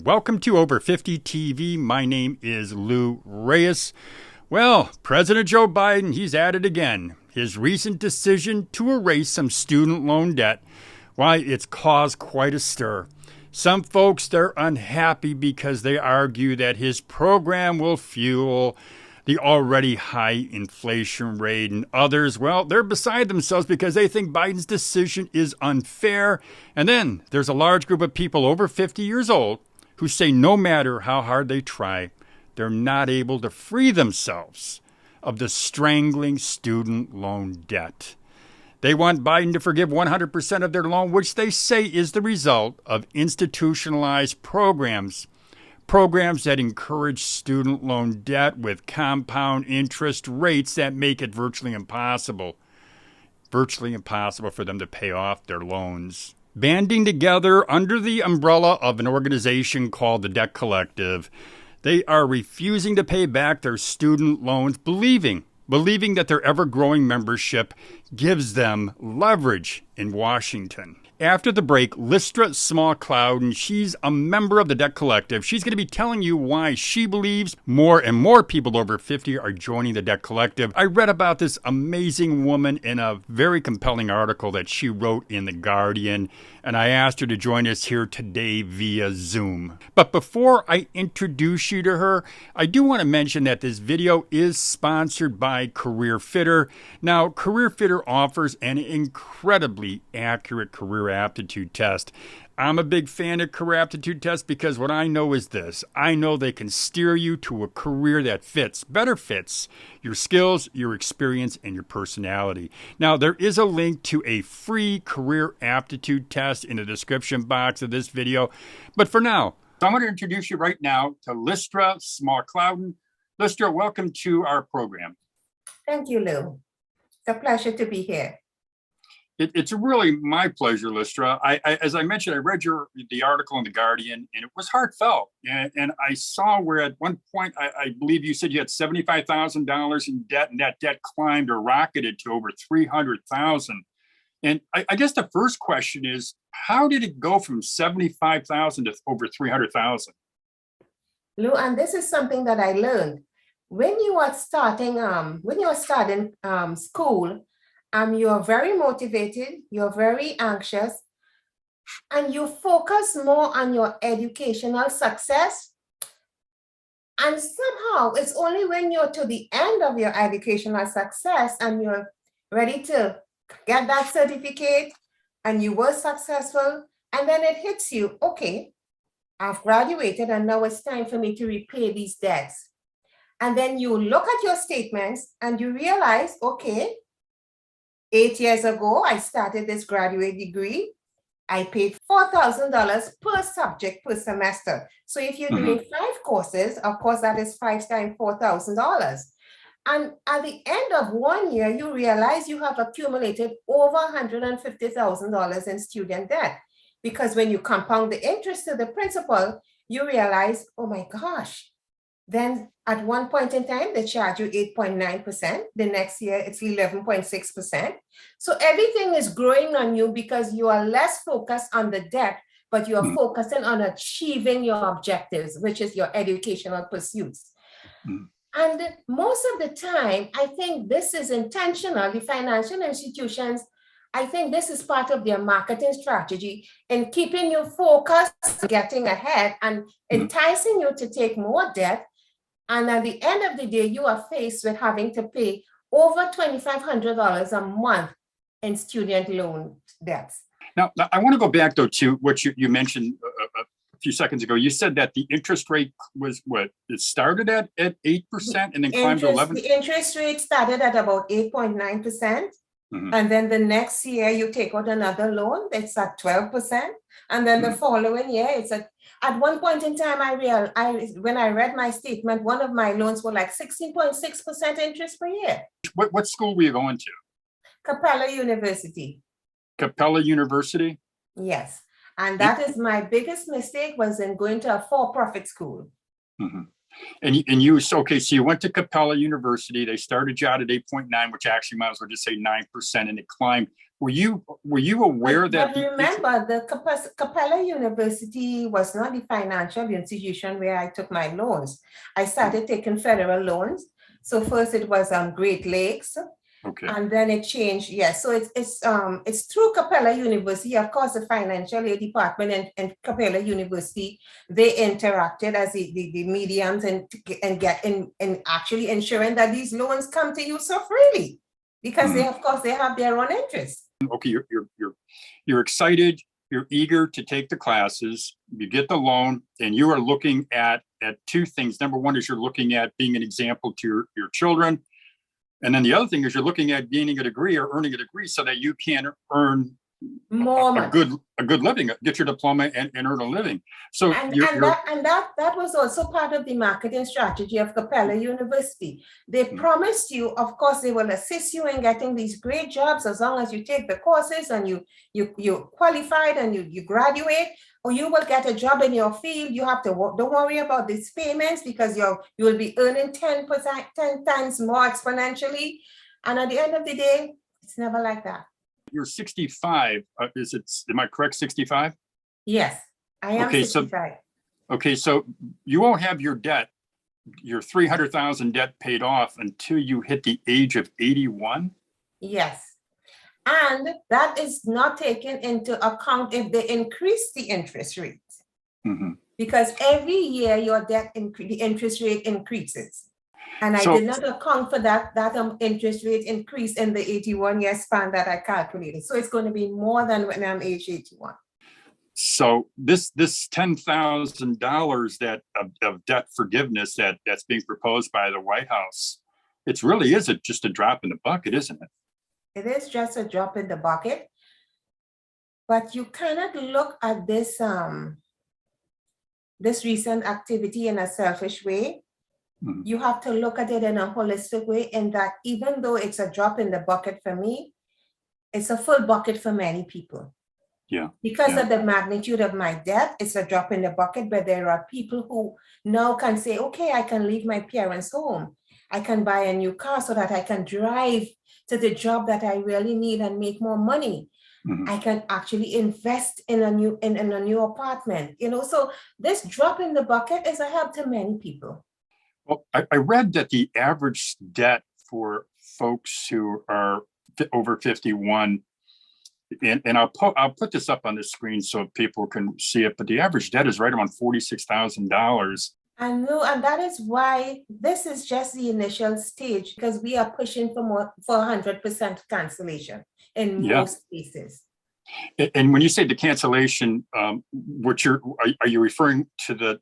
Welcome to Over 50 TV. My name is Lou Reyes. Well, President Joe Biden, he's at it again. His recent decision to erase some student loan debt, why, it's caused quite a stir. Some folks, they're unhappy because they argue that his program will fuel the already high inflation rate, and others, well, they're beside themselves because they think Biden's decision is unfair. And then there's a large group of people over 50 years old who say no matter how hard they try, they're not able to free themselves of the strangling student loan debt. They want Biden to forgive 100% of their loan, which they say is the result of institutionalized programs that encourage student loan debt with compound interest rates that make it virtually impossible for them to pay off their loans. Banding together under the umbrella of an organization called the Debt Collective, they are refusing to pay back their student loans, believing that their ever-growing membership gives them leverage in Washington. After the break, Lystra Small-Clouden, she's a member of the Debt Collective. She's going to be telling you why she believes more and more people over 50 are joining the Debt Collective. I read about this amazing woman in a very compelling article that she wrote in The Guardian, and I asked her to join us here today via Zoom. But before I introduce you to her, I do want to mention that this video is sponsored by Career Fitter. Now, Career Fitter offers an incredibly accurate career aptitude test. I'm a big fan of career aptitude tests because what I know is this. I know they can steer you to a career that better fits your skills, your experience, and your personality. Now, there is a link to a free career aptitude test in the description box of this video. But for now, I'm going to introduce you right now to Lystra Small-Clouden. Lystra, welcome to our program. Thank you, Lou. It's a pleasure to be here. It's really my pleasure, Lystra. As I mentioned, I read the article in The Guardian, and it was heartfelt. And I saw where at one point, I believe you said you had $75,000 in debt, and that debt climbed or rocketed to over $300,000. And I guess the first question is, how did it go from $75,000 to over $300,000? Lou, and this is something that I learned. When you are starting school, you're very motivated, you're very anxious, and you focus more on your educational success. And somehow it's only when you're to the end of your educational success and you're ready to get that certificate and you were successful, and then it hits you, okay, I've graduated and now it's time for me to repay these debts. And then you look at your statements and you realize, okay, 8 years ago, I started this graduate degree. I paid $4,000 per subject per semester. So if you're doing 5 courses, of course, that is 5 times $4,000. And at the end of 1 year, you realize you have accumulated over $150,000 in student debt. Because when you compound the interest to the principal, you realize, oh my gosh. Then at one point in time, they charge you 8.9%. The next year, it's 11.6%. So everything is growing on you because you are less focused on the debt, but you are focusing on achieving your objectives, which is your educational pursuits. And most of the time, I think this is intentional. The financial institutions, I think this is part of their marketing strategy in keeping you focused, getting ahead, and enticing you to take more debt. And at the end of the day, you are faced with having to pay over $2,500 a month in student loan debts. Now I want to go back, though, to what you mentioned a few seconds ago. You said that the interest rate was what? It started at 8% and then climbed to 11%? The interest rate started at about 8.9%. And then the next year, you take out another loan, it's at 12%. And then the following year, it's at one point in time, when I read my statement, one of my loans were like 16.6% interest per year. What school were you going to? Cappella University. Cappella University? Yes. And that is my biggest mistake, was in going to a for-profit school. So you went to Cappella University. They started you out at 8.9, which actually might as well just say 9%, and it climbed. Were you aware that? But remember, the Cappella University was not the financial institution where I took my loans. I started taking federal loans. So first it was Great Lakes. Okay. And then it changed. Yes. So it's through Cappella University. Of course, the financial aid department and Cappella University, they interacted as the mediums and actually ensuring that these loans come to you so freely, because they, of course, they have their own interests. Okay, you're excited, you're eager to take the classes, you get the loan, and you are looking at two things. Number one is you're looking at being an example to your children. And then the other thing is you're looking at gaining a degree or earning a degree so that you can earn a good living, get your diploma and earn a living. So that was also part of the marketing strategy of Cappella University. They promised you, of course, they will assist you in getting these great jobs as long as you take the courses and you qualified and you graduate, or you will get a job in your field. You have to don't worry about these payments because you will be earning 10 times more exponentially. And at the end of the day, it's never like that. You're 65. Am I correct? 65? Yes, I am 65. So you won't have your debt, your $300,000 debt paid off until you hit the age of 81? Yes. And that is not taken into account if they increase the interest rate. Because every year your debt the interest rate increases. And I did not account for that interest rate increase in the 81-year span that I calculated. So it's going to be more than when I'm age 81. So this $10,000 of debt forgiveness that's being proposed by the White House, it really is just a drop in the bucket, isn't it? It is just a drop in the bucket. But you cannot look at this recent activity in a selfish way. You have to look at it in a holistic way, in that even though it's a drop in the bucket for me, it's a full bucket for many people. Yeah. Because of the magnitude of my debt, it's a drop in the bucket, but there are people who now can say, okay, I can leave my parents' home. I can buy a new car so that I can drive to the job that I really need and make more money. I can actually invest in a new apartment. So this drop in the bucket is a help to many people. Well, I read that the average debt for folks who are over 51, and I'll put this up on the screen so people can see it, but the average debt is right around $46,000. I know, and that is why this is just the initial stage, because we are pushing for 100% cancellation in most cases. And when you say the cancellation, are you referring to the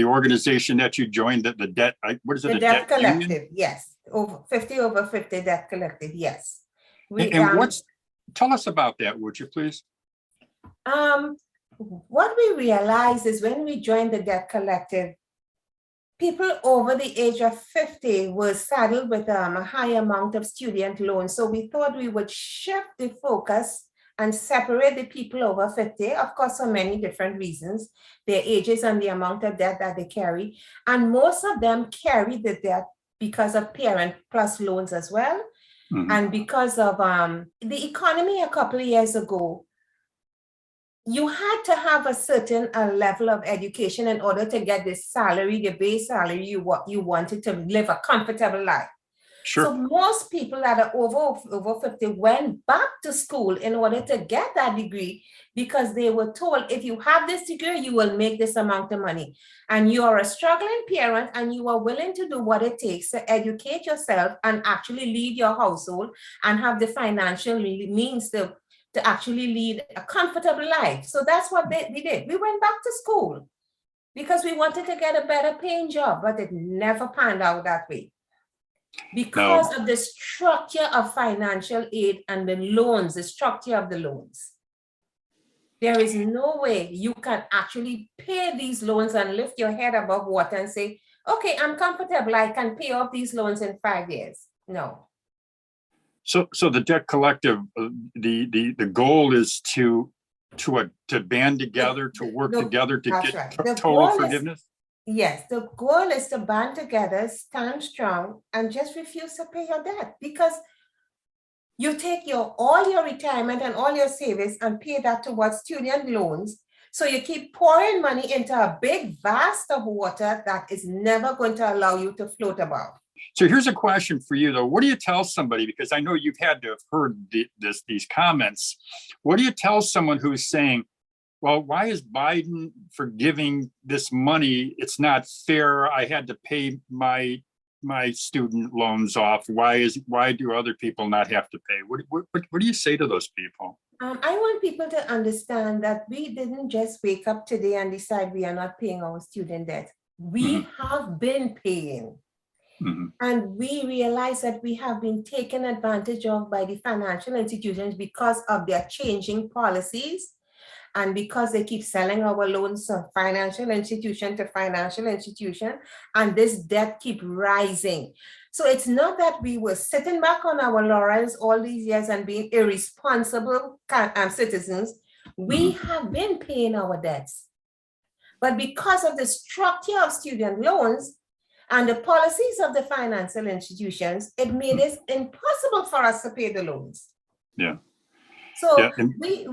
organization that you joined, the debt? What is it? The debt collective, union? Yes. Over 50 debt collective, yes. Tell us about that, would you please? What we realized is when we joined the debt collective, people over the age of 50 were saddled with a high amount of student loans. So we thought we would shift the focus and separate the people over 50, of course, for many different reasons, their ages and the amount of debt that they carry. And most of them carry the debt because of parent plus loans as well. And because of the economy a couple of years ago, you had to have a certain level of education in order to get the salary, the base salary you wanted to live a comfortable life. Sure. So most people that are over 50 went back to school in order to get that degree, because they were told, if you have this degree, you will make this amount of money. And you are a struggling parent and you are willing to do what it takes to educate yourself and actually lead your household and have the financial means to actually lead a comfortable life. So that's what we did. We went back to school because we wanted to get a better paying job, but it never panned out that way. Because of the structure of financial aid and the loans, the structure of the loans. There is no way you can actually pay these loans and lift your head above water and say, okay, I'm comfortable, I can pay off these loans in 5 years. No. So the debt collective, the goal is to band together, to work together to get total forgiveness? Yes, the goal is to band together, stand strong, and just refuse to pay your debt, because you take all your retirement and all your savings and pay that towards student loans. So you keep pouring money into a big vast of water that is never going to allow you to float above. So here's a question for you, though. What do you tell somebody? Because I know you've had to have heard these comments. What do you tell someone who's saying, well, why is Biden forgiving this money? It's not fair. I had to pay my student loans off. Why do other people not have to pay? What do you say to those people? I want people to understand that we didn't just wake up today and decide we are not paying our student debt. We have been paying. And we realize that we have been taken advantage of by the financial institutions because of their changing policies, and because they keep selling our loans from financial institution to financial institution, and this debt keep rising. So it's not that we were sitting back on our laurels all these years and being irresponsible citizens. We have been paying our debts. But because of the structure of student loans and the policies of the financial institutions, it made it impossible for us to pay the loans. Yeah. So yeah. we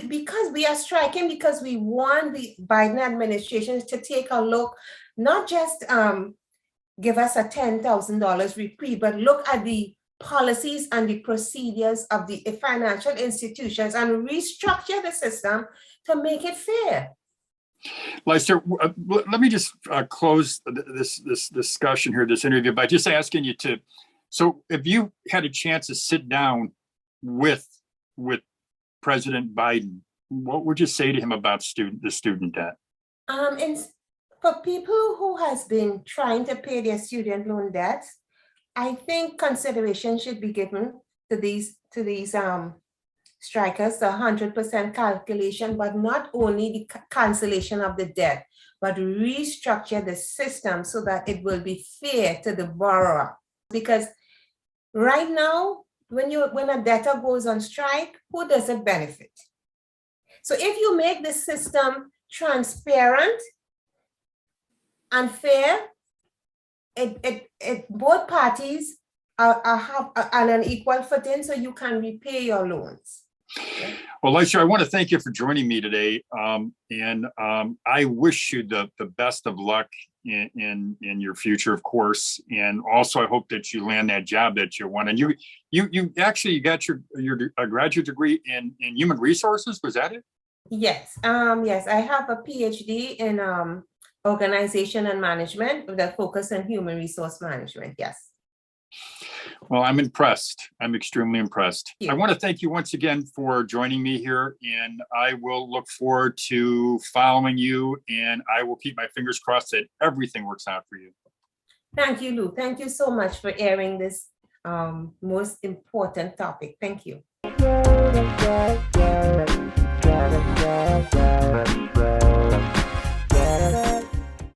because we are striking, because we want the Biden administration to take a look, not just give us a $10,000 reprieve, but look at the policies and the procedures of the financial institutions and restructure the system to make it fair. Lystra, let me just close this discussion here, this interview, by just asking you to, so if you had a chance to sit down with President Biden, what would you say to him about the student debt? And for people who has been trying to pay their student loan debts, I think consideration should be given to these strikers, the 100% calculation, but not only the cancellation of the debt, but restructure the system so that it will be fair to the borrower. Because right now, when a debtor goes on strike, who does it benefit? So if you make the system transparent and fair, both parties are on an equal footing, so you can repay your loans. Well, Lystra, I want to thank you for joining me today, and I wish you the best of luck in your future, of course, and also I hope that you land that job that you want. And you actually got your graduate degree in human resources. Was that it? Yes. Yes, I have a PhD in organization and management with a focus on human resource management. Yes. Well, I'm impressed. I'm extremely impressed. I want to thank you once again for joining me here, and I will look forward to following you, and I will keep my fingers crossed that everything works out for you. Thank you, Lou. Thank you so much for airing this most important topic. Thank you.